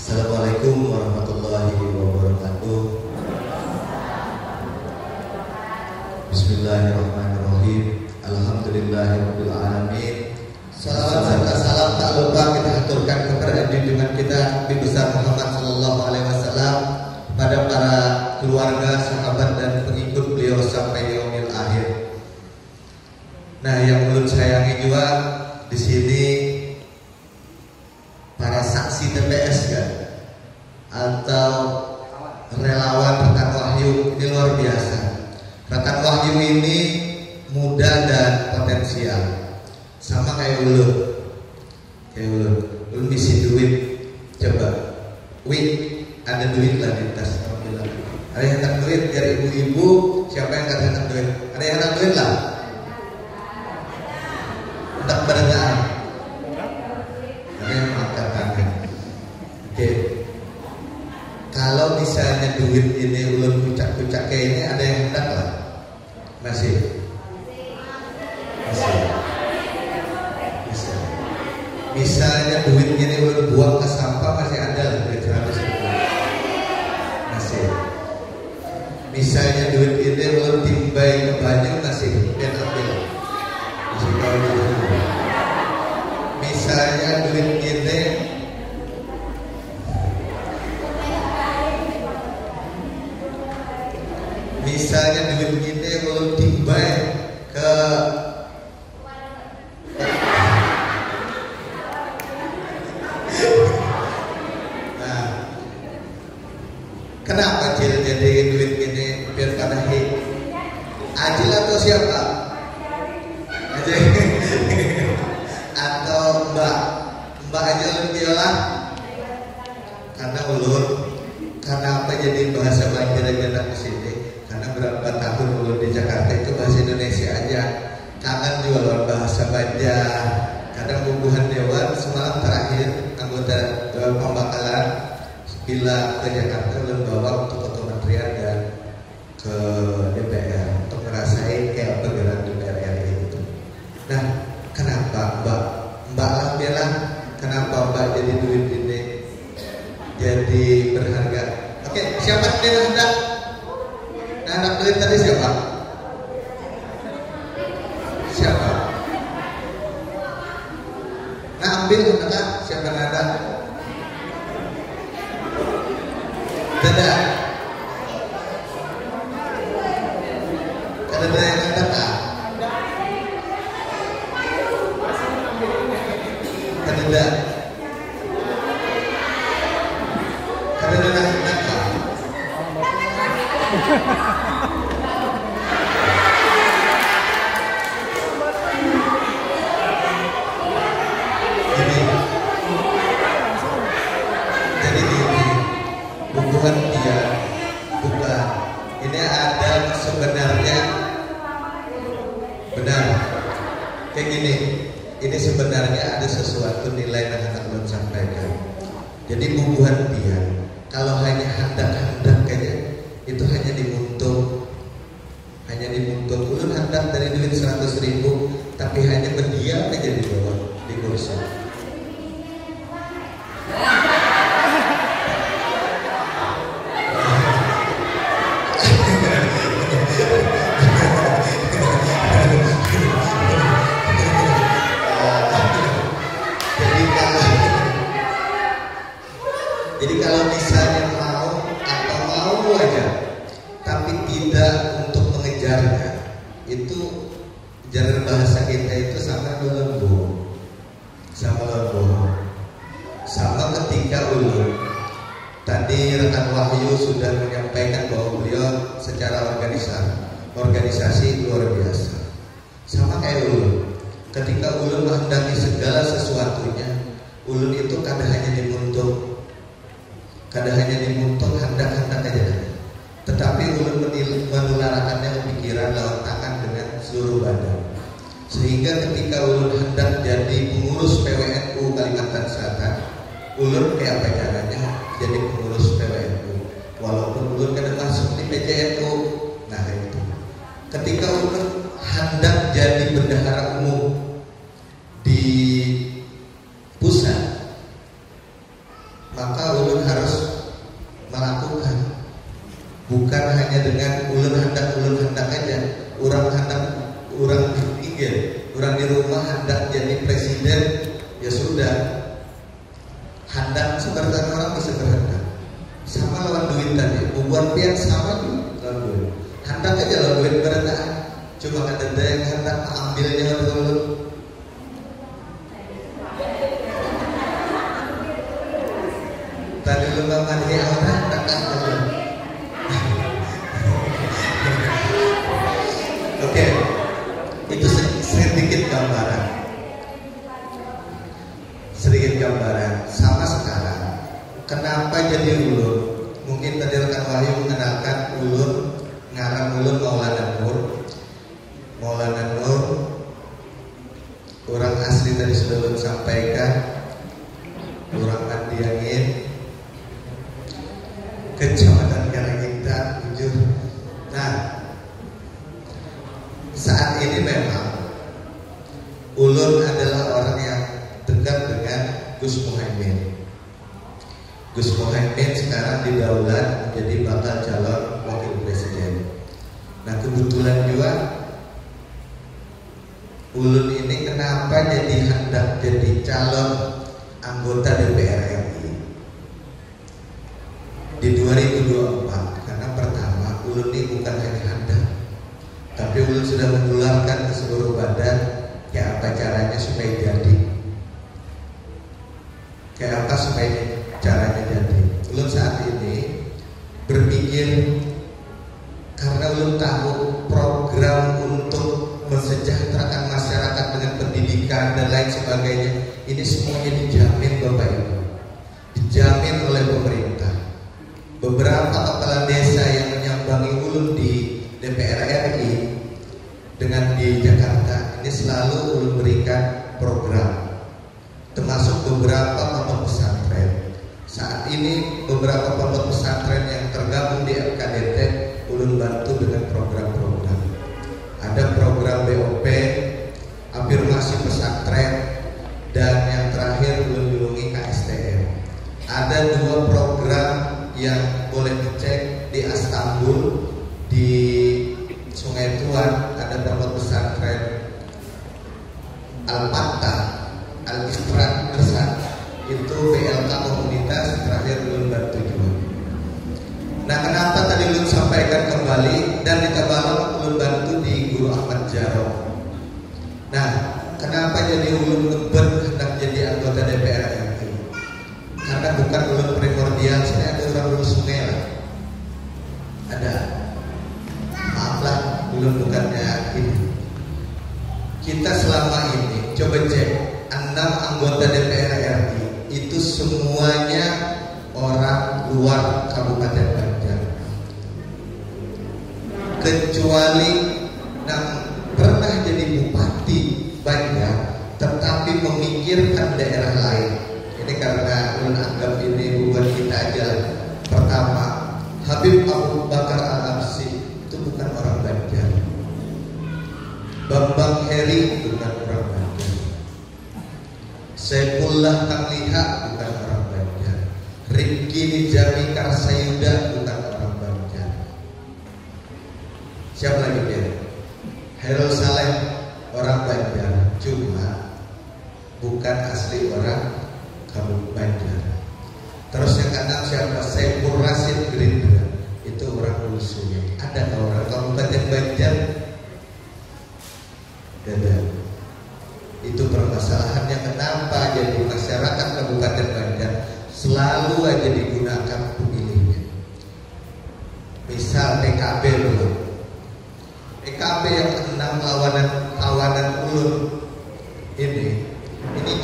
Assalamualaikum warahmatullahi wabarakatuh. Bismillahirrahmanirrahim. Alhamdulillahirabbil alamin. Salawat serta salam tak lupa kita aturkan kepada junjungan kita Nabi besar Muhammad sallallahu alaihi wasallam, pada para keluarga, sahabat dan pengikut beliau sampai yaumil akhir. Nah, yang ulun sayangi juga di sini para saksi TPS kan, atau relawan rekan Wahyu, ini luar biasa. Rekan Wahyu ini muda dan potensial, sama kayak ulun. Ulun misi duit, coba, ada duit lah di tas. Ada yang tak duit biar ibu-ibu, siapa yang tak duit? Ada yang tak duit lah. Tak berenang. Oke. Kalau misalnya duit ini ulun pucak-pucak kayak ini, ada yang hendak lah? Masih. Misalnya duit ini ulun buang ke sampah, masih ada lah duit 100 ribu. Masih. Misalnya duit ini ulun timbai ke banyu, masih dan ambil. Masih kalau duit. Misalnya duit ini ulun timbai ke kenapa Cil jadi duit gini biar pada hit? Acil atau siapa? Acil atau Mbak aja lah. Karena ulun, karena apa jadi bahasa Banjar aja di sini? Karena berapa tahun ulun di Jakarta itu bahasa Indonesia aja. Kangen juga luar bahasa Banjar. Kadang hubungan dewan semalam terakhir anggota Dewan Pembakalan bila ke Jakarta ulun bawa untuk ke kementerian dan ke DPR untuk ngerasain kayak apa gerak DPR RI itu. Nah, kenapa Mbak lah bilang kenapa Mbak jadi duit ini jadi berharga? Oke, siapa yang hendak? Nah, anak duit tadi siapa? Siapa? Nah, ambil hendak siapa nada? Tidak. Kada ada yang hendak kah? Kada ada hendak kah? Jadi hubungan dia bukan. Ini ada sebenarnya benar kayak gini. Ini sebenarnya ada sesuatu nilai yang akan belum sampaikan. Jadi hubungan dia kalau hanya hendak kayaknya itu hanya dimuntung. Ulun hendak dari duit 100 ribu, tapi hanya berdiam aja di bawah di kursi. Jadi kalau misalnya mau aja, tapi tidak untuk mengejarnya, itu jalan bahasa kita itu sama lembu. Sama ketika ulun tadi rekan Wahyu sudah menyampaikan bahwa beliau secara organisasi luar biasa. Sama kayak ulun, ketika ulun menghendaki segala sesuatunya, ulun itu kadang hanya dimuntung hendak aja. Tetapi ulun menularakannya pikiran lewat tangan dengan seluruh badan. Sehingga ketika ulun hendak jadi pengurus PWNU Kalimantan Selatan, ulun kayak apa caranya jadi pengurus PWNU, walaupun ulun kadang masuk di PJNU. Nah itu ketika ulun hendak jadi bendahara umum di pusat, maka ulun harus melakukan. Bukan hanya dengan ulun hendak aja. Orang di rumah hendak jadi presiden, ya sudah. Hendak seperti orang bisa berhendak. Sama lawan duit tadi, buat pian sama juga lawan duit. Hendak aja lawan duit berhendak. Cuma ada yang hendak ambilnya dulu. Tadi lu nggak mandi orang hendak dulu. Oke, itu sedikit gambaran. Sama sekarang. Kenapa jadi ulun? Mungkin tadi rekan Wahyu mengenalkan ulun, ngarang ulun Maulana Nur. Maulana Nur, orang asli tadi sudah ulun sampaikan, orang Andiangin, Kecamatan Karangita, Ujur. Nah, saat ini memang ulun adalah orang yang dekat dengan Gus Muhaimin. Gus Muhaimin sekarang didaulat menjadi bakal calon wakil presiden. Nah, kebetulan juga ulun ini kenapa jadi hendak jadi calon anggota DPR RI di 2024? Karena pertama, ulun ini bukan hanya hendak, tapi ulun sudah menularkan ke seluruh badan kayak apa caranya supaya jadi. Kayak apa supaya caranya jadi. Ulun saat ini berpikir, karena ulun tahu program untuk mensejahterakan masyarakat dengan pendidikan dan lain sebagainya, ini semuanya dijamin Bapak Ibu, dijamin oleh pemerintah. Beberapa kepala desa yang menyambangi ulun di DPR RI dengan di Jakarta ini selalu ulun berikan program, termasuk beberapa pondok pesantren. Saat ini beberapa pondok pesantren yang tergabung di FKDT ulun bantu dengan program-program. Ada program BOP, afirmasi pesantren, dan yang terakhir ulun julungi KSTM. Ada 2 program yang boleh dicek di Istanbul, di Sungai Tuan ada pondok pesantren Al-Fatah, Al-Israt Bersat, itu BLK komunitas, terakhir ulun bantu juga. Nah, kenapa tadi ulun sampaikan kembali dan ditabalok ulun bantu di Guru Ahmad Jarot. Nah, kenapa jadi ulun ngebet hendak jadi anggota DPR RI? Karena bukan ulun primordial, saya ada orang ulun sungai lah. Ada. Maaflah, ulun bukannya ini. Kita selama ini coba cek 6 anggota DPR RI itu semuanya orang luar Kabupaten Banjar, kecuali yang pernah jadi bupati Banjar tetapi memikirkan daerah lain. Ini karena ulun anggap ini buat kita aja lah. Pertama, Habib Abu Bakar Al-Absi itu bukan orang Banjar. Bambang Heri bukan orang Banjar. Saifullah Tangliha bukan orang Banjar. Rifki Nijami Karsayuda bukan orang Banjar. Siapa lagi dia? Hairul Saleh orang Banjar, cuma bukan asli orang Kabupaten Banjar. Terus yang keenam siapa? Saiful Rasid Gerindra, itu orang Hulu Sungai. Ada orang Kabupaten Banjar? Ada. Itu permasalahannya, kenapa jadi masyarakat Kabupaten Banjar selalu aja digunakan pemilihnya. Misal PKB dulu, PKB yang 6 kawanan ulun ini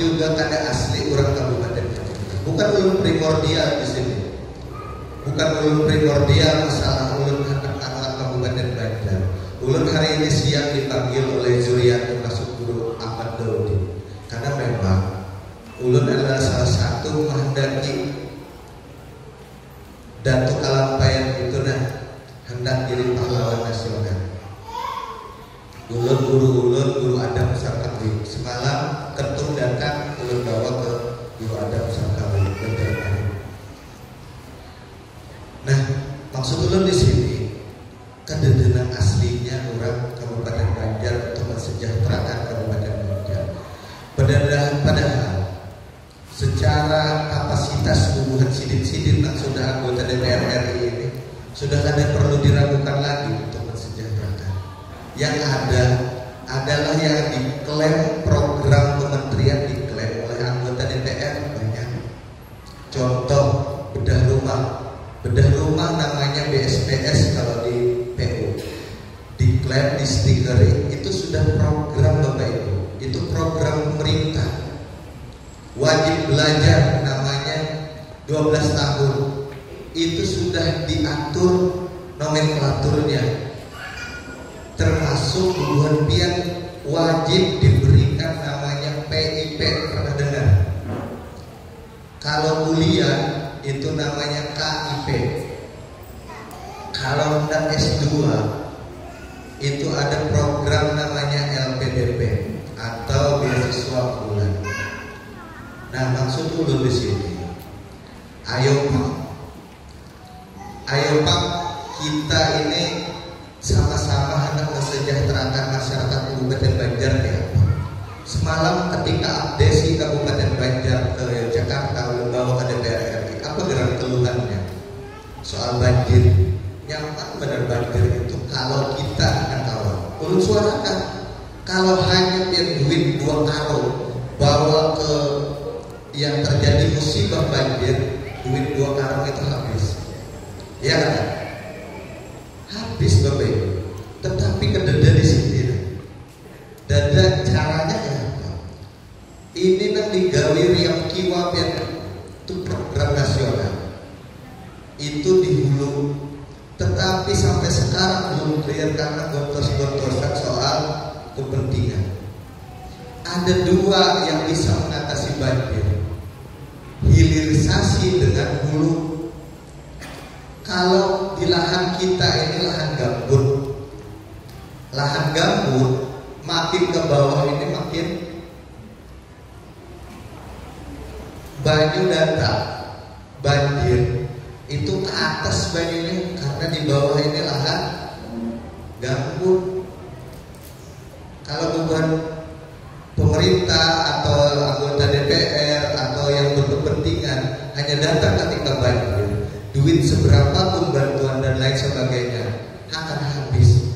juga kada asli orang Kabupaten Banjar. Bukan ulun primordial di sini, bukan ulun primordial masalah ulun anak-anak Kabupaten Banjar. Ulun hari ini siang dipanggil oleh Zuriat termasuk Guru Ahmad Daudi, karena memang ulun adalah salah satu menghendaki Datuk Kalampayan itu hendak jadi pahlawan nasional. Ulun guru Adam Sarkawi semalam ketum datang, ulun bawa ke Guru Adam Sarkawi. Nah, maksud ulun di sini kededenan aslinya orang Kabupaten Banjar untuk mensejahterakan Kabupaten Banjar. Padahal secara kapasitas hubungan sidin-sidin yang sudah anggota DPR RI ini sudah ada perlu diragukan lagi untuk mensejahterakan. Yang ada adalah yang diklaim program kementerian diklaim oleh anggota DPR banyak. Contoh bedah rumah namanya BSPS kalau di PU diklaim di stikeri itu sudah program Bapak Ibu, itu program pemerintah. Wajib belajar namanya 12 tahun itu sudah diatur nomenklaturnya, termasuk hubungan pian wajib diberikan namanya PIP, pernah dengar? Kalau kuliah itu namanya KIP. Kalau hendak S2 itu ada program namanya LPDP atau beasiswa unggulan. Nah, maksud ulun di sini, ayo Pak, kita ini sama-sama hendak mensejahterakan masyarakat Kabupaten Banjar ya. Semalam ketika abdesi Kabupaten Banjar ke Jakarta bawa ke DPR RI, apa gerak keluhannya soal banjir? Nyaman benar banjir itu kalau kita akan kawal. Ulun suarakan, kalau hanya biar duit 2 karung bawa ke yang terjadi musibah banjir, duit 2 karung itu habis. Ya kan? Habis Bapak Ibu. Tetapi kededa di sini. Dada caranya apa? Ini nang digawe yang kiwap itu program nasional. Itu di hulu. Tetapi sampai sekarang belum clear karena gontos-gontosan soal kepentingan. Ada 2 yang bisa mengatasi banjir. Hilirisasi dengan hulu. Kalau di lahan kita ini lahan gambut, makin ke bawah ini makin banyu datang, banjir itu ke atas banyunya karena di bawah ini lahan gambut. Kalau bukan pemerintah atau anggota DPR atau yang berkepentingan hanya datang ketika banjir, duit seberapa pun bantuan dan lain sebagainya akan habis.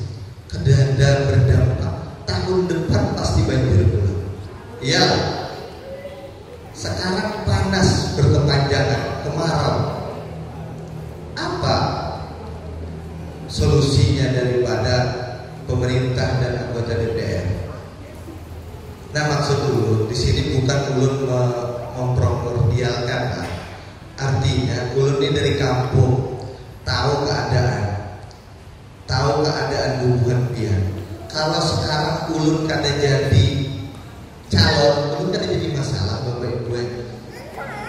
Kedada berdampak tahun depan pasti banjir dulu. Ya, sekarang panas berkepanjangan, kemarau. Apa solusinya daripada pemerintah dan anggota DPR? Nah, maksud ulun di sini bukan ulun mempromordialkan. Artinya ulun ini dari kampung, tahu keadaan hubungan pian. Kalau sekarang ulun kada jadi calon, ulun kada jadi masalah Bapak Ibu.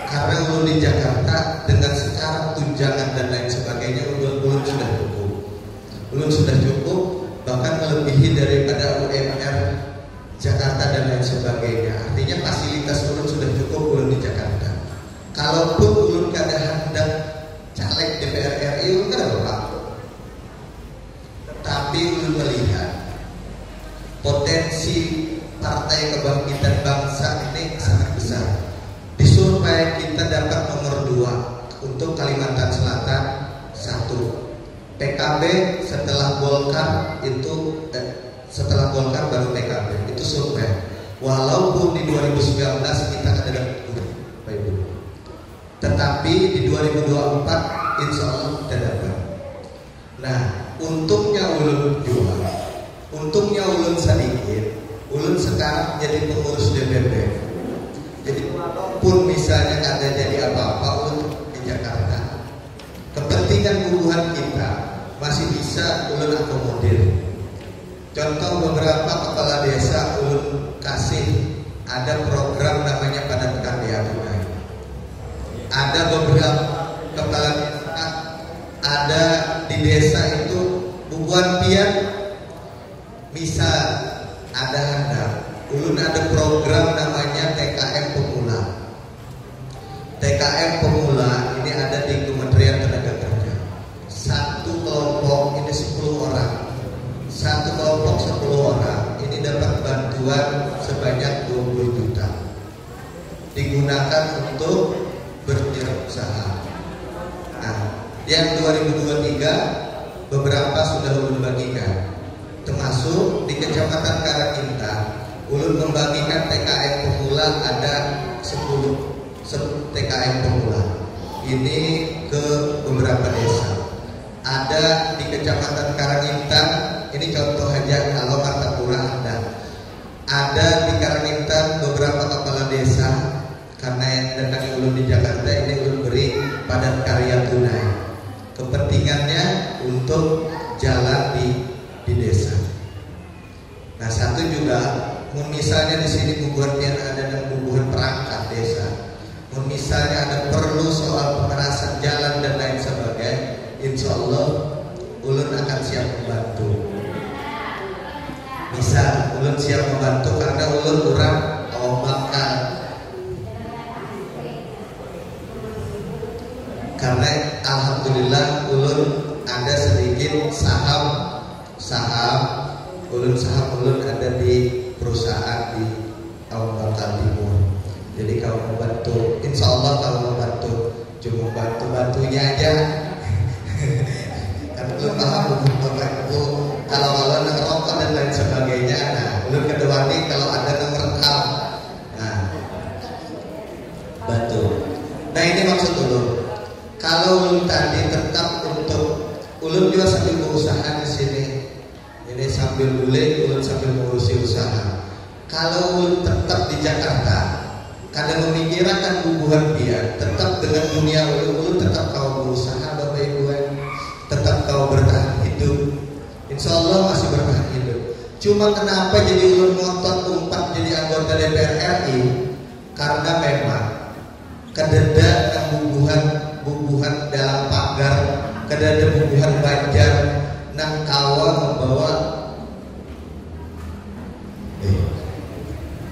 Karena ulun di Jakarta dengan sekarang tunjangan dan lain sebagainya ulun sudah cukup. Ulun sudah cukup, bahkan melebihi daripada UMR Jakarta dan lain sebagainya. Artinya fasilitas ulun sudah cukup ulun di Jakarta. Kalaupun ulun kada hendak caleg DPR RI, ulun kada apa-apa. Tapi ulun melihat potensi Partai Kebangkitan Bangsa ini sangat besar. Disurvei kita dapat nomor 2 untuk Kalimantan Selatan 1. PKB setelah Golkar itu setelah Golkar baru PKB, itu survei. Walaupun di 2019 kita ada Pak Ibu, tetapi di 2024 insya Allah kita dapat. Nah, untungnya ulun jual, untungnya ulun sedikit. Ulun sekarang jadi pengurus DPP. Jadi walaupun misalnya ada jadi apa-apa ulun di Jakarta, kepentingan hubungan kita masih bisa ulun akomodir. Contoh beberapa kepala desa ulun kasih ada program namanya Padat Karya Tunai. Ada beberapa kepala desa ada di desa itu bubuan pian, misal ada hendak ulun ada program namanya TKM Pemula. TKM Pemula ini ada di Kementerian Tenaga Kerja. Yang 2023 beberapa sudah ulun bagikan, termasuk di Kecamatan Karangintang ulun membagikan TKM pemula ada 10 TKM pemula. Ini ke beberapa desa. Ada di Kecamatan Karangintang, ini contoh aja, kalau Martapura ada di Karangintang beberapa kepala desa. Karena yang datang ulun di Jakarta, ini ulun beri padat karya tunai. Kepentingannya untuk jalan di desa. Nah, satu juga, misalnya di sini bubuhan ada dan bubuhan perangkat desa. Misalnya ada perlu soal pemerasan jalan dan lain sebagainya, insya Allah ulun akan siap membantu. Bisa ulun siap membantu karena ulun kurang awam bakal. Karena alhamdulillah ulun ada sedikit saham ulun ada di perusahaan di Awam Bakal Timur. Jadi kalau membantu, insya Allah kalau membantu cuma bantunya aja. Kan belum paham Bapak Ibu kalau ngerokok dan lain sebagainya. Nah, ulun kedua nih kalau ada nomor rekam, nah bantu. Nah, ini maksud ulun. Kalau ulun tadi tetap untuk ulun juga sambil berusaha di sini. Ini sambil boleh ulun sambil mengurusi usaha. Kalau ulun tetap di Jakarta, kadang memikirkan bubuhan dia, tetap dengan dunia ulun tetap kau berusaha Bapak Ibu, tetap kau bertahan hidup. Insya Allah masih bertahan hidup. Cuma kenapa jadi ulun ngotot umpat jadi anggota DPR RI? Karena memang kededa dan bubuhan dalam pagar, kededa bubuhan banjar nang kawa membawa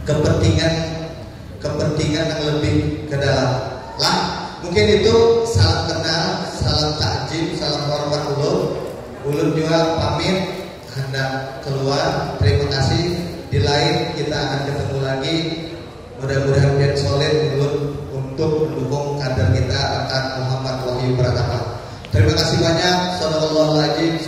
kepentingan yang lebih ke dalam lah. Mungkin itu salam kenal, salam takjim, salam hormat ulun juga pamit hendak keluar. Terima kasih. Di lain kita akan ketemu lagi. Mudah-mudahan biar solid ulun untuk mendukung kader kita akan Muhammad Wahyu Pratama. Terima kasih banyak. Sallallahu alaihi